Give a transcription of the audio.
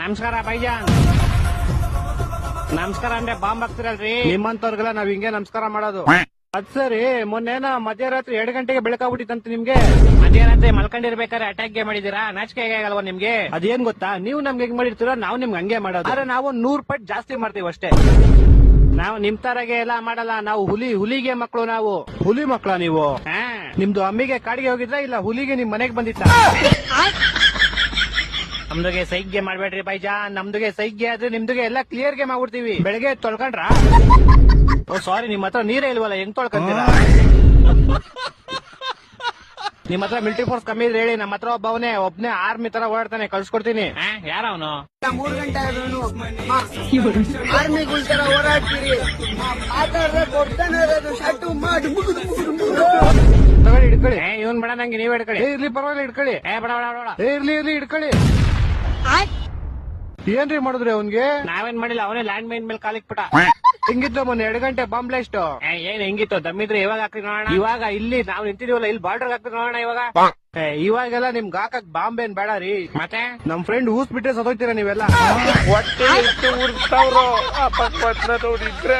ನಮಸ್ಕಾರ ಬೈಜಾನ್. ನಮಸ್ಕಾರ ಅಂದ್ರೆ ಬಾಂಬ್ ಹಾಕ್ತಿರಲ್ರಿ, ನಿಮ್ಮಂತವ್ರಿಗೆಲ್ಲ ನಾವ್ ಹಿಂಗೆ ನಮಸ್ಕಾರ ಮಾಡೋದು. ಅದ್ ಸರಿ, ಮೊನ್ನೆನ ಮಧ್ಯರಾತ್ರಿ 2 ಗಂಟೆಗೆ ಬೆಳಕಾಗ್ಬಿಟ್ಟಿತ್ತಂತ ನಿಮ್ಗೆ. ಮಧ್ಯರಾತ್ರಿ ಮಲ್ಕೊಂಡಿರ್ಬೇಕಾದ್ರೆ ಅಟ್ಯಾಕ್ ಮಾಡಿದೀರಾ? ನಾಚಿಕೆ ಆಗಲ್ವಾ ನಿಮ್ಗೆ? ಅದೇನ್ ಗೊತ್ತಾ, ನೀವು ನಮ್ಗೆ ಹೆಂಗ್ ಮಾಡಿರ್ತೀರೋ ನಾವು ನಿಮ್ಗೆ ಹಂಗೆ ಮಾಡೋದು. ಆದ್ರೆ ನಾವು 100 ಪಟ್ಟು ಜಾಸ್ತಿ ಮಾಡ್ತೀವಿ ಅಷ್ಟೇ. ನಾವು ನಿಮ್ ತರಗೆ ಎಲ್ಲ ಮಾಡಲ್ಲ. ನಾವು ಹುಲಿಗೆ ಮಕ್ಕಳು. ನಾವು ಹುಲಿ ಮಕ್ಕಳ ನೀವು? ನಿಮ್ದು ಅಮ್ಮಿಗೆ ಕಾಡಿಗೆ ಹೋಗಿದ್ರ ಇಲ್ಲ ಹುಲಿಗೆ ನಿಮ್ ಮನೆಗ್ ಬಂದಿತ್ತ? ನಮ್ದುಗೆ ಸೈಗ್ಗೆ ಮಾಡ್ಬೇಡ್ರಿ ಬೈಜಾನ್. ನಮ್ದುಗೆ ಸೈಗ್ಗೆ ಆದ್ರೆ ನಿಮ್ದುಗೆ ಎಲ್ಲ ಕ್ಲಿಯರ್ ಗೆ ಮಾಡ್ಬಿಡ್ತೀವಿ. ಬೆಳಗ್ಗೆ ತೊಳ್ಕೊಂಡ್ರ? ಓ ಸಾರಿ, ನಿಮ್ ಹತ್ರ ನೀರೇ ಇಲ್ವಲ್ಲ, ಹೆಂಗ್ ತೊಳ್ಕೊಂತೀರಾ? ನಿಮ್ ಹತ್ರ ಮಿಲಿಟರಿ ಫೋರ್ಸ್ ಕಮ್ಮಿ ಇದ್ರೆ ಹೇಳಿ, ನಮ್ಮ ಹತ್ರ ಒಬ್ನೇ ಆರ್ಮಿ ತರ ಓಡಾಡ್ತಾನೆ, ಕಳ್ಸ್ಕೊಡ್ತೀನಿ. ಯಾರ ಅವನು? 3 ಗಂಟೆ ಆದ್ರೂ ಆರ್ಮಿಗಳ ತರ ಓಡಾಡ್ತೀರಿ. ಕೊಡ್ತಾನೆ ಇರೋದು ಶರ್ಟು ಮಾಡಿ ತಗೊಳ್ಳಿ, ಇಡ್ಕೊಳ್ಳಿ. ಇವನ್ ಬೇಡ, ನಂಗೆ ನೀವ್ ಇಡ್ಕೊಳ್ಳಿ. ಇರ್ಲಿ ಪರವಾಗಿಲ್ಲ, ಇಡ್ಕೊಳ್ಳಿ. ಇರ್ಲಿ ಇಡ್ಕೊಳ್ಳಿ. ಏನ್ರಿ ಮಾಡಿದ್ರಿ ಅವನ್ಗೆ? ನಾವೇನ್ ಮಾಡಿಲ್ಲ, ಅವನೇ ಲ್ಯಾಂಡ್ ಮೈನ್ ಮೇಲೆ ಕಾಲಿಕ್ಬಿಟ್ಟ. ಹೆಂಗಿತ್ತು ಮೊನ್ನೆ 2 ಗಂಟೆ ಬಾಂಬ್ ಬ್ಲಾಸ್ಟ್? ಏನ್ ಹೆಂಗಿತ್ತು? ದಮ್ಮಿದ್ರೆ ಇವಾಗ ಹಾಕ್ರಿ ನೋಡೋಣ. ಇವಾಗ ಇಲ್ಲಿ ನಾವು ನಿಂತಿದೀವಲ್ಲ, ಇಲ್ಲಿ ಬಾರ್ಡರ್ ಹಾಕ್ರಿ ನೋಡೋಣ. ಇವಾಗೆಲ್ಲ ನಿಮ್ಗೆ ಹಾಕಕ್ ಬಾಂಬ್ ಏನ್ ಬೇಡ ರೀ. ಮತ್ತೆ ನಮ್ ಫ್ರೆಂಡ್ ಊಸ್ ಬಿಟ್ರೆ ಸತ್ತೋಗ್ತೀರಾ ನೀವೆಲ್ಲ. ಹೊಟ್ಟೆ ಎಷ್ಟು ಉರ್ತಾವ್ರೋ ಆ ಪಕ್ಕ ನೋಡಿದ್ರೆ